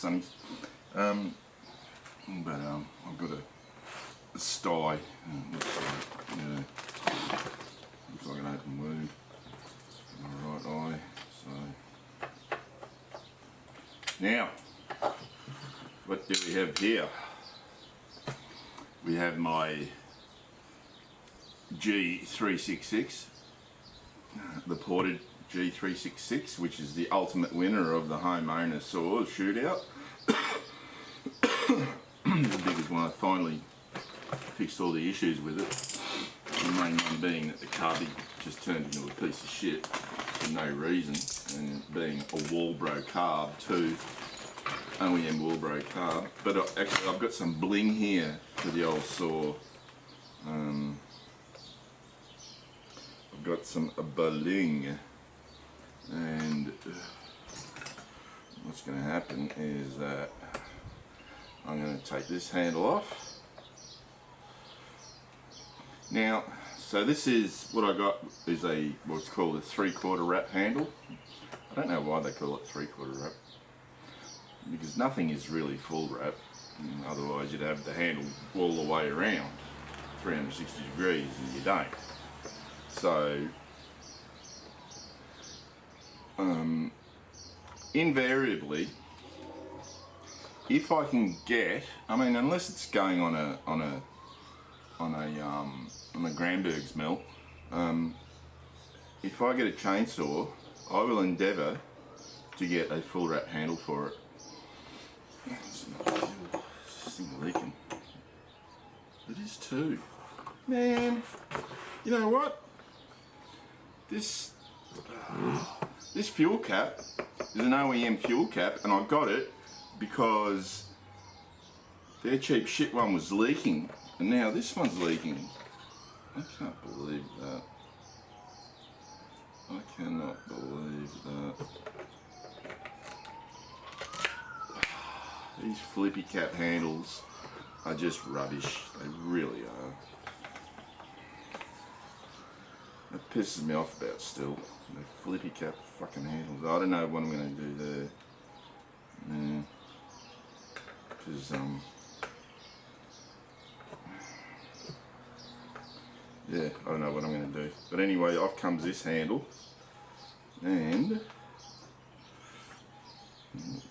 sunnies. But I've got a sty. Yeah, looks like an open wound in my right eye. So now, what do we have here? We have my G366, the ported G366, which is the ultimate winner of the homeowner saw shootout. The biggest one. I finally fixed all the issues with it. The main one being that the carbide just turned into a piece of shit for no reason, and it being a Walbro carb too, OEM Walbro carb. But actually I've got some bling here for the old saw. I've got some bling, and what's going to happen is that I'm going to take this handle off. Now, so this is what I got, is what's called a 3/4 wrap handle. I don't know why they call it 3/4 wrap, because nothing is really full wrap. Otherwise you'd have the handle all the way around 360 degrees, and you don't. So invariably, if I can get, I mean, unless it's going on a Granberg's mill, if I get a chainsaw, I will endeavour to get a full wrap handle for it. This thing leaking. It is too. Man, you know what? This fuel cap is an OEM fuel cap, and I got it because their cheap shit one was leaking, and now this one's leaking. I can't believe that. I cannot believe that. These flippy cap handles are just rubbish. They really are. That pisses me off about still. The flippy cap fucking handles. I don't know what I'm going to do there. Because yeah, I don't know what I'm going to do. But anyway, off comes this handle, and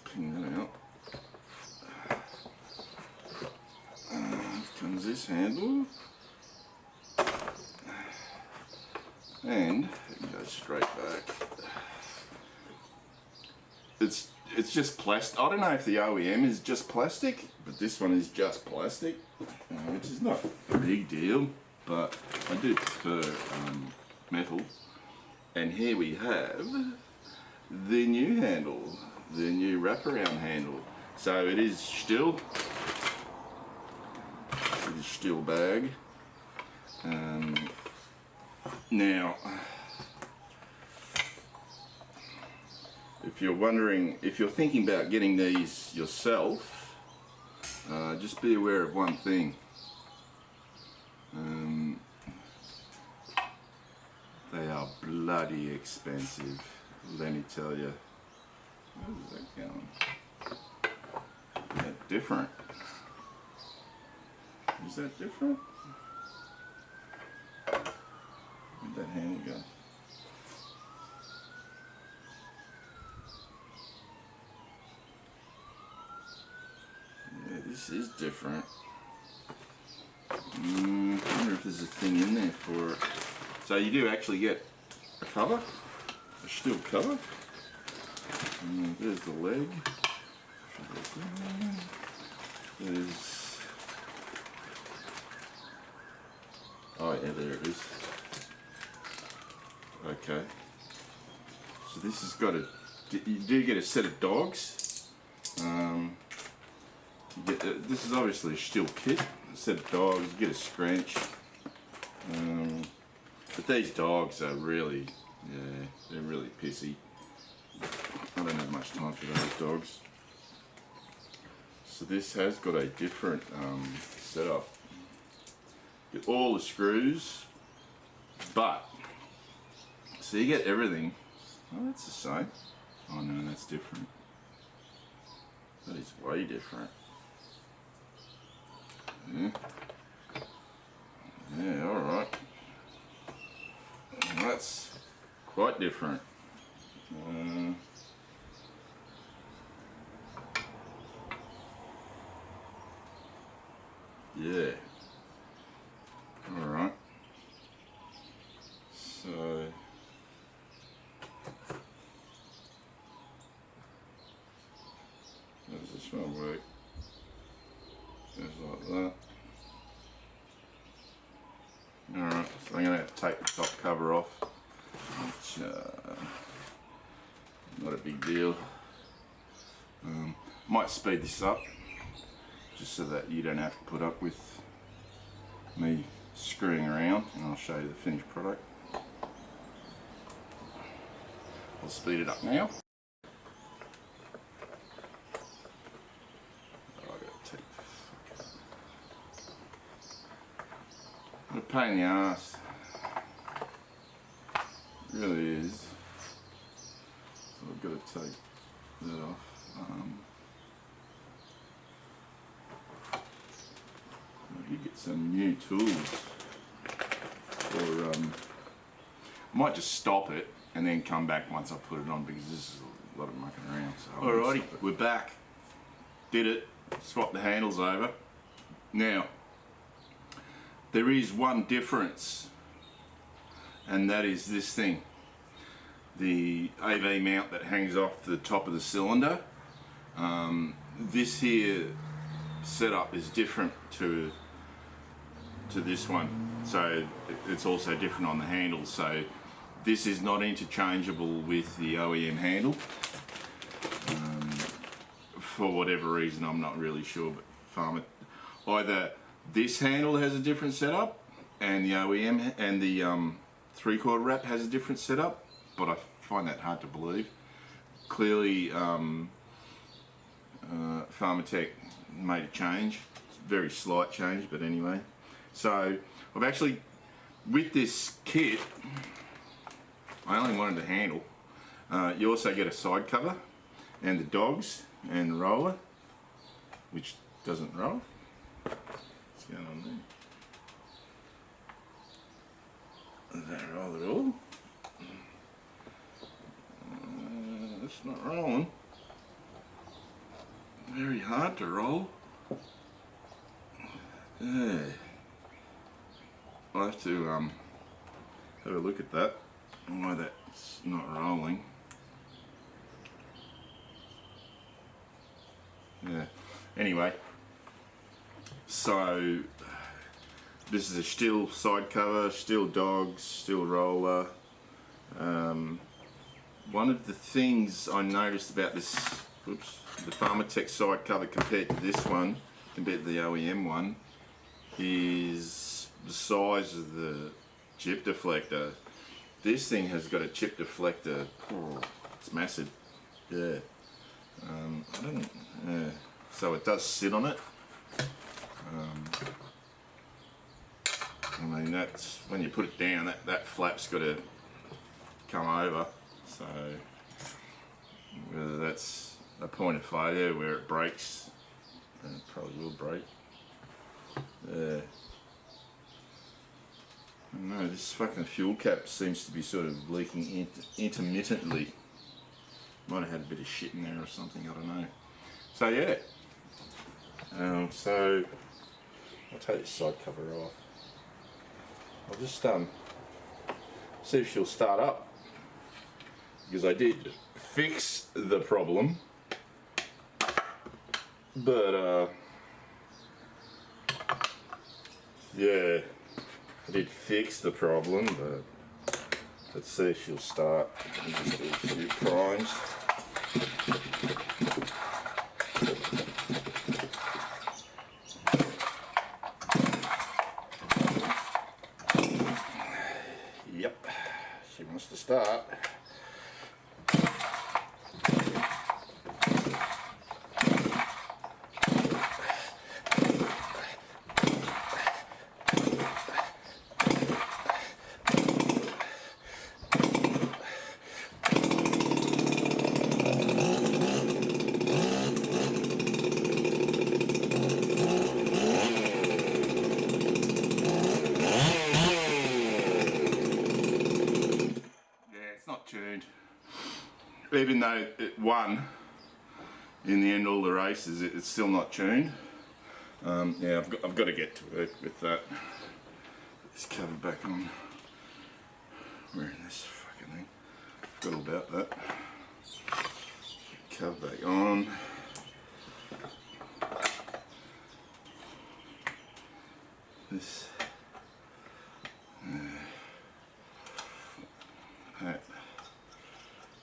ping that out. Off comes this handle, and it goes straight back. It's just plastic. I don't know if the OEM is just plastic, but this one is just plastic, which is not a big deal, but I do prefer metal. And here we have the new handle, the new wraparound handle. So it is still bag. Now, if you're wondering, if you're thinking about getting these yourself, just be aware of one thing. They are bloody expensive, let me tell you. Where's that going? Is that different? Is that different? Where'd that handle go? Yeah, this is different. I wonder if there's a thing in there for it. So you do actually get a cover, a steel cover. And there's the leg. There's, oh yeah, there it is. Okay. So this has got you do get a set of dogs. You get this is obviously a steel kit. A set of dogs. You get a scratch. But these dogs are really, yeah, they're really pissy. I don't have much time for those dogs. So this has got a different setup. Get all the screws, but so you get everything. Oh, that's the same. Oh no, that's different. That is way different. Yeah, yeah, alright. That's quite different. Yeah. Alright. So how does this one work? Goes like that. Alright, so I'm going to have to take the top cover off, which not a big deal. Might speed this up just so that you don't have to put up with me screwing around, and I'll show you the finished product. I'll speed it up now. What a pain in the ass. It really is. So I've got to take that off. I could get some new tools. Or might just stop it and then come back once I put it on, because this is a lot of mucking around. So alrighty, we're back. Did it. Swap the handles over. Now, there is one difference, and that is this thing. The AV mount that hangs off the top of the cylinder. This here setup is different to this one, so it's also different on the handle. So this is not interchangeable with the OEM handle. For whatever reason, I'm not really sure, but either this handle has a different setup and the OEM and the 3/4 wrap has a different setup, but I find that hard to believe. Clearly Farmertec made a change, it's a very slight change, but anyway. So I've actually, with this kit, I only wanted the handle. You also get a side cover and the dogs and the roller, which doesn't roll. What's going on there? Does that roll at all? It's not rolling. Very hard to roll. Yeah. I'll have to have a look at that, why that's not rolling. Yeah. Anyway, so this is a steel side cover, steel dogs, steel roller. One of the things I noticed about this, the Farmertec side cover compared to this one, compared to the OEM one, is the size of the chip deflector. This thing has got a chip deflector. Oh, it's massive. Yeah. I don't. So it does sit on it. I mean, that's when you put it down. That flap's got to come over. So whether that's a point of failure where it breaks, and it probably will break. Yeah. I don't know, this fucking fuel cap seems to be sort of leaking intermittently. Might have had a bit of shit in there or something, I don't know. So yeah. So I'll take this side cover off. I'll just see if she'll start up, because I did fix the problem, but yeah, I did fix the problem, but let's see if she'll start. Just do a few primes. Yep, she wants to start. not tuned. Even though it won in the end all the races, it's still not tuned. Yeah, I've got to get to work with that. Put this cover back on. Where in this fucking thing? Forgot all about that. Cover back on. This. That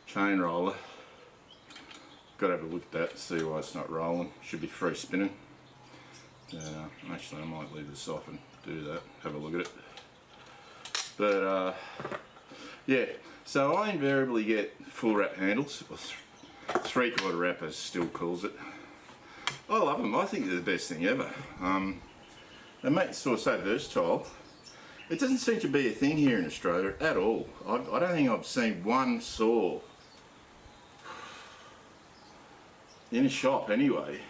chain roller. Got to have a look at that, see why it's not rolling. Should be free spinning. Actually, I might leave this off and do that. Have a look at it. But yeah, so I invariably get full wrap handles. Or 3/4 wrap, as still calls it. I love them. I think they're the best thing ever. They make the saw so versatile. It doesn't seem to be a thing here in Australia at all. I don't think I've seen one saw in a shop anyway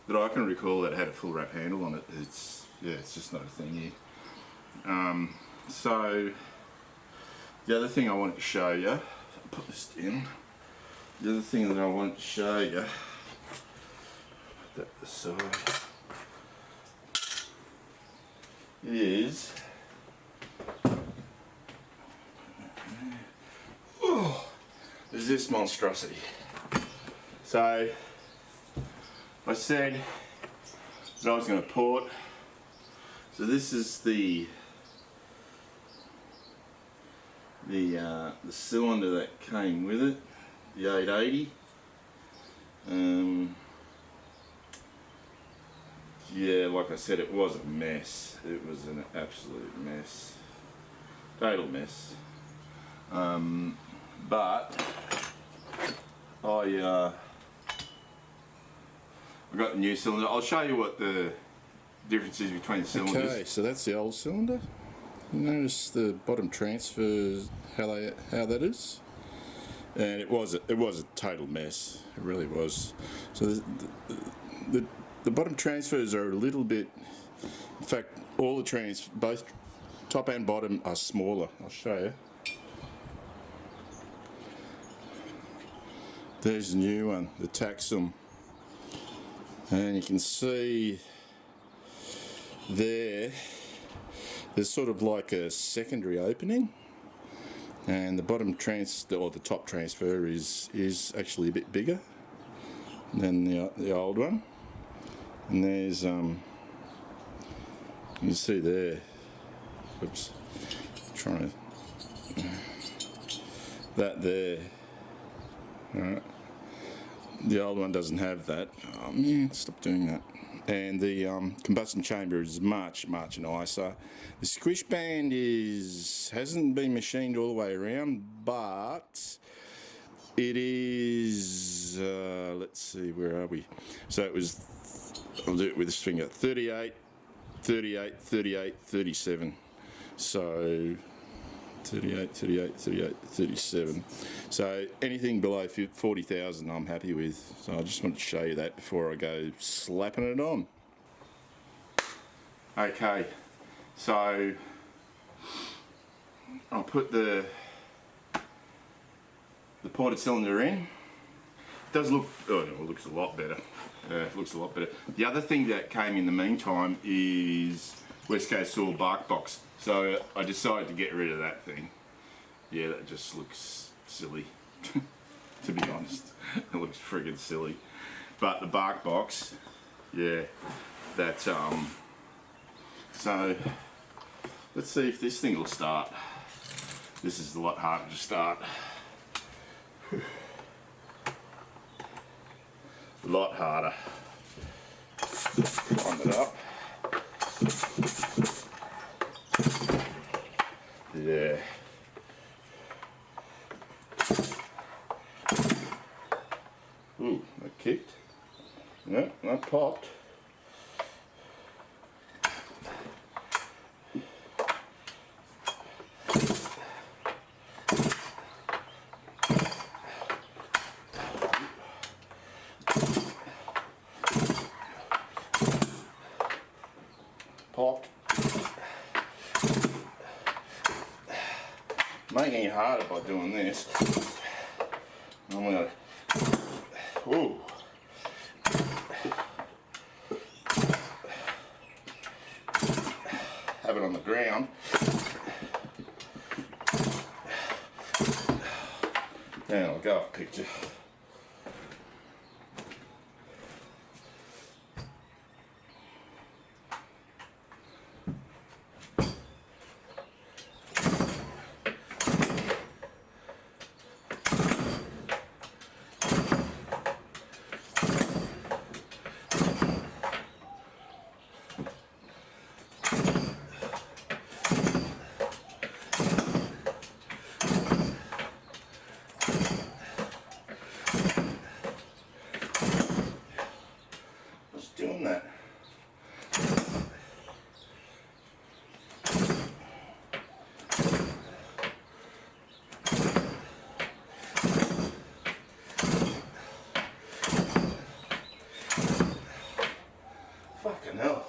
that I can recall that had a full wrap handle on it. It's just not a thing here. So the other thing I wanted to show you, I'll put this down. The other thing that I wanted to show you, put that aside, is this monstrosity. So I said that I was going to port. So this is the cylinder that came with it, the 880. Yeah, like I said, it was a mess. It was an absolute mess, total mess. But I got the new cylinder. I'll show you what the difference is between the cylinders. Okay, so that's the old cylinder. Notice the bottom transfers, how that is, and it was a total mess. It really was. So the bottom transfers are a little bit. In fact, all the both top and bottom are smaller. I'll show you. There's the new one, the Taxum, and you can see there's sort of like a secondary opening, and the bottom or the top transfer is actually a bit bigger than the old one. And there's you can see there. Oops, trying to that there. All right. The old one doesn't have that. Yeah, stop doing that. And the combustion chamber is much nicer. The squish band hasn't been machined all the way around, but it is. Let's see, where are we? So it was. I'll do it with this finger. 38, 38, 38, 37. So 38, 38, 38, 37. So anything below 40,000 I'm happy with. So I just want to show you that before I go slapping it on. Okay, so I'll put the ported cylinder in. It does look, oh no, it looks a lot better. It looks a lot better. The other thing that came in the meantime is West Coast Saw bark box. So I decided to get rid of that thing. Yeah, that just looks silly, to be honest. It looks friggin' silly. But the bark box, yeah, that's so let's see if this thing will start. This is a lot harder to start. A lot harder. Climb it up. Yeah. Ooh, that kicked. No, that popped. Popped. Making it harder by doing this. I'm gonna, ooh. Have it on the ground. Then I'll go off picture. Doing that. Fucking hell.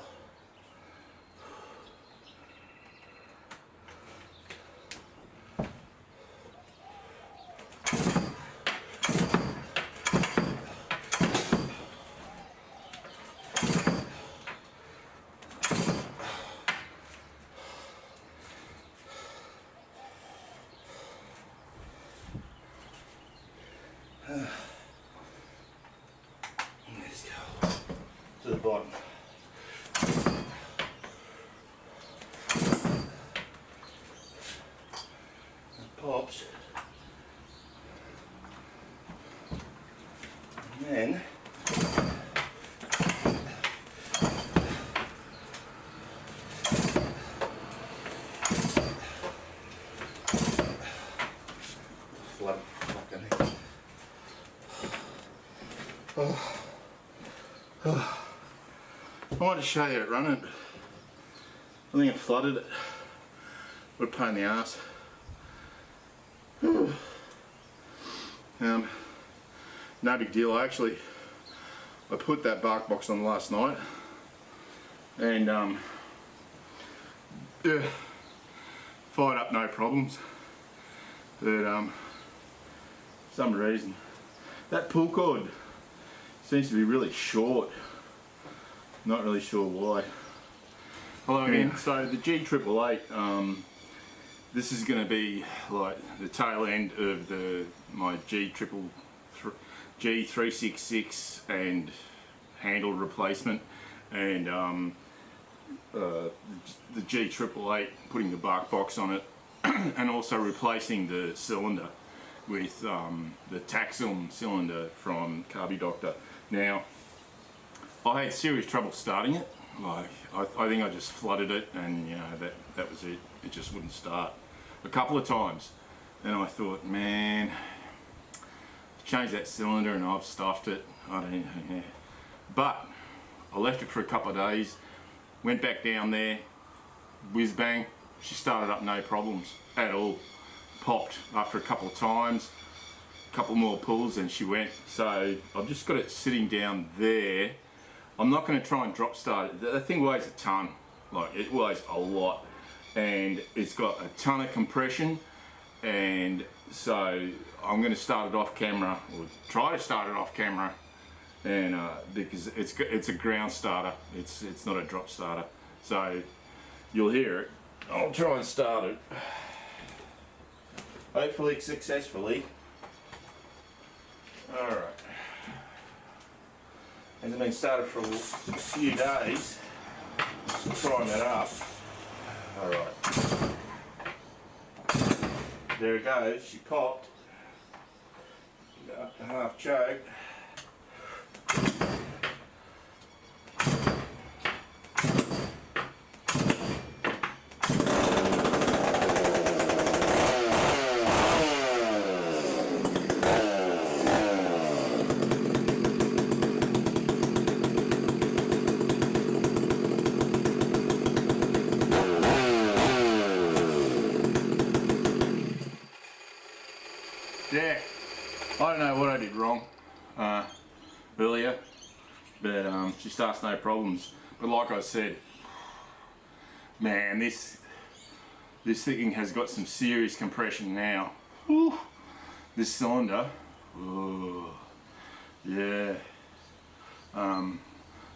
Let's go to the bottom. It pops. And then flood fucking I wanted to show you it running. I think I flooded it. What a pain in the ass. No big deal. I put that bark box on last night, and yeah, fired up no problems. But for some reason that pull cord seems to be really short. Not really sure why. Hello again. So the G888, this is going to be like the tail end of my G366 and handle replacement, and the G888, putting the bark box on it, and also replacing the cylinder with the Taxum cylinder from Carby Doctor. Now, I had serious trouble starting it. Like, I think I just flooded it, and you know, that was it. It just wouldn't start a couple of times, and I thought, man, change that cylinder, and I've stuffed it. I don't know. But I left it for a couple of days, went back down there, whiz bang, she started up no problems at all. Popped after a couple of times, a couple more pulls, and she went. So I've just got it sitting down there. I'm not going to try and drop start it. The thing weighs a ton, like it weighs a lot, and it's got a ton of compression, and so I'm going to start it off camera, or try to start it off camera, and because it's a ground starter, it's not a drop starter, so you'll hear it. I'll try and start it, hopefully successfully. All right. Hasn't been started for a few days. Just trying that up. Alright. There it goes, she popped. Got half choked. Yeah, I don't know what I did wrong earlier, but she starts no problems. But like I said, man, this This thing has got some serious compression now. Whew. This cylinder, oh, yeah.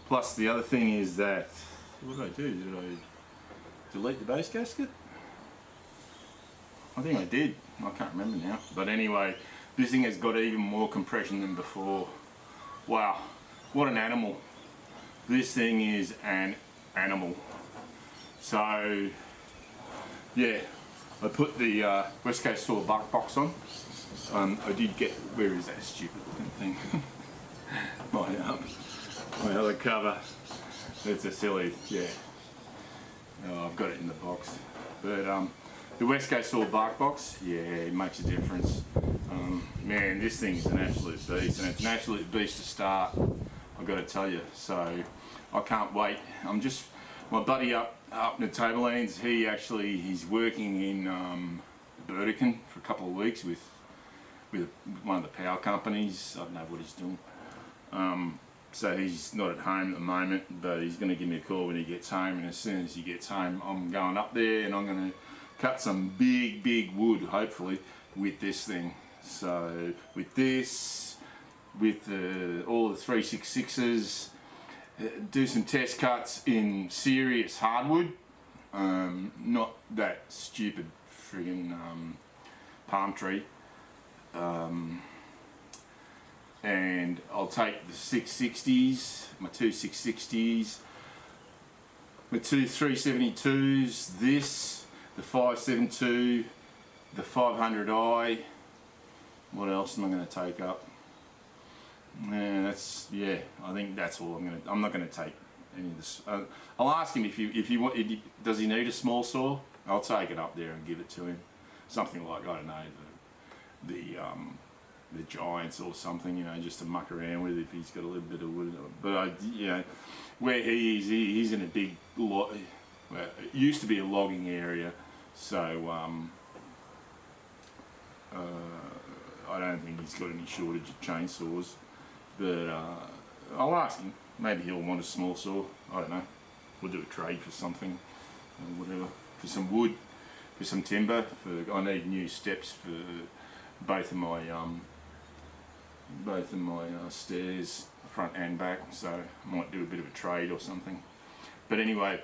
Plus the other thing is that, what did I do? Did I delete the base gasket? I think I did. I can't remember now. But anyway, this thing has got even more compression than before. Wow, what an animal. This thing is an animal. So, yeah, I put the West Coast Saw bark box on. I did get, where is that stupid looking thing? My other cover. It's a silly, yeah. Oh, I've got it in the box. But the West Coast Saw bark box, yeah, it makes a difference. Man, this thing is an absolute beast, and it's an absolute beast to start, I've got to tell you. So I can't wait. I'm just, my buddy up in the Tablelands, he's working in Burdekin for a couple of weeks with one of the power companies. I don't know what he's doing. So he's not at home at the moment, but he's going to give me a call when he gets home, and as soon as he gets home, I'm going up there and I'm going to cut some big wood, hopefully, with this thing. So with this, with all the 366s, do some test cuts in serious hardwood, not that stupid friggin' palm tree. And I'll take the 660s, my two 660s, my two 372s, this, the 572, the 500i. What else am I going to take up? Yeah, I think that's all I'm not going to take any of this. I'll ask him if you want. Does he need a small saw? I'll take it up there and give it to him. Something like, I don't know, the Giants or something, you know, just to muck around with if he's got a little bit of wood. But you know, where he is, he's in a big well, it used to be a logging area, so I don't think he's got any shortage of chainsaws. But I'll ask him. Maybe he'll want a small saw. I don't know. We'll do a trade for something, or whatever, for some wood, for some timber. I need new steps for both of my stairs, front and back. So I might do a bit of a trade or something. But anyway,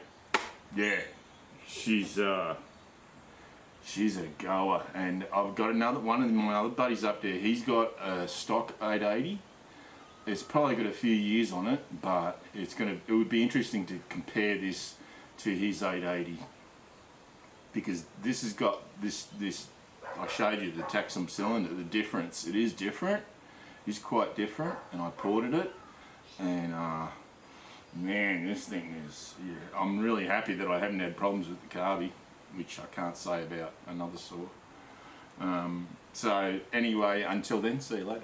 yeah, she's a goer, and I've got another one of my other buddies up there. He's got a stock 880. It's probably got a few years on it, but it would be interesting to compare this to his 880, because this has got this I showed you the Taxum cylinder. The difference, it is different. It's quite different, and I ported it, and man, this thing is, yeah, I'm really happy that I haven't had problems with the carby, which I can't say about another saw. So anyway, until then, see you later.